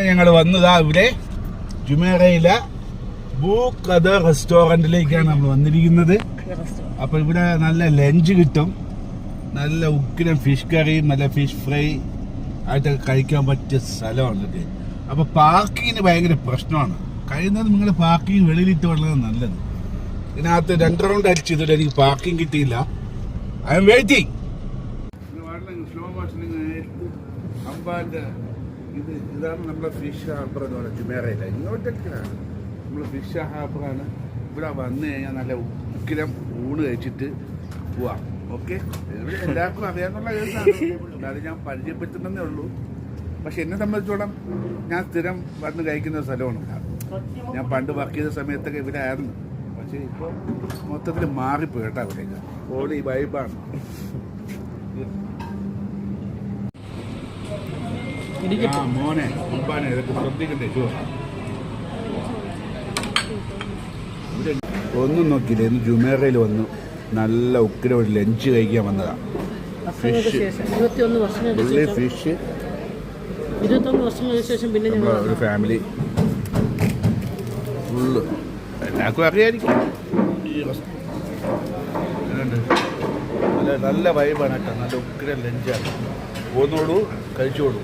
ഞങ്ങൾ വന്നതാ ഇവിടെ ജുമേറയിലെ ബൂ ഖദർ റെസ്റ്റോറന്റിലേക്കാണ് നമ്മൾ വന്നിരിക്കുന്നത്. അപ്പൊ ഇവിടെ നല്ല ലഞ്ച് കിട്ടും, നല്ല ഉക്കിരം ഫിഷ് കറി, നല്ല ഫിഷ് ഫ്രൈ ആയിട്ടൊക്കെ കഴിക്കാൻ പറ്റിയ സ്ഥലമാണ് ഇത്. അപ്പൊ പാർക്കിങ്ങിന് ഭയങ്കര പ്രശ്നമാണ്. കഴിയുന്നത് നിങ്ങൾ പാർക്കിങ് വെളിയിലിട്ട് വളരെ നല്ലത്. ഇതിനകത്ത് 2 റൗണ്ട് അടിച്ചതിൽ എനിക്ക് പാർക്കിംഗ് കിട്ടിയില്ല. I M waiting. സ്ലോ മോഷനിങ് അമ്പാന്റെ ഇതാണ് നമ്മളെ ഫിഷ് ഹാർബർ എന്ന് പറയുന്നത്. ജുമേറയില്ല, ഇങ്ങോട്ടൊക്കെയാണ് നമ്മൾ ഫിഷ് ഹാർബറാണ്. ഇവിടെ വന്നു കഴിഞ്ഞാൽ നല്ല ഉക്കിരം ഊണ് കഴിച്ചിട്ട് പോവാം. ഓക്കെ, എല്ലാവർക്കും അറിയാവുന്ന കേസാണ്, അത് ഞാൻ പരിചയപ്പെടുത്തുന്നതേ ഉള്ളൂ. പക്ഷെ എന്നെ സംബന്ധിച്ചോളം ഞാൻ സ്ഥിരം വന്ന് കഴിക്കുന്ന സ്ഥലമാണ്. ഞാൻ പണ്ട് വർക്ക് ചെയ്ത സമയത്തൊക്കെ ഇവിടെ ആയിരുന്നു. പക്ഷേ ഇപ്പോൾ മൊത്തത്തിൽ മാറിപ്പോയി കേട്ടോ. അവിടേക്ക് ഓടി വൈബാണ്. മോനെ മുമ്പാനെ ഇതൊക്കെ ശ്രദ്ധിക്കണ്ടേ? ഒന്നും നോക്കിയില്ല. ഇന്ന് ജുമേറയിൽ വന്നു നല്ല ഉക്കിര ഒരു ലഞ്ച് കഴിക്കാൻ വന്നതാണ്. ഫിഷ്, ഫിഷ് 21 വർഷങ്ങൾക്ക് ശേഷം പിന്നെ ഒരു ഫാമിലി ഫുള്ള് എല്ലാവർക്കും അറിയായിരിക്കും. നല്ല വൈബാണ് കേട്ടോ. നല്ല ഉക്കിര ലഞ്ചാണ്. പോന്നോളൂ, കഴിച്ചോളൂ.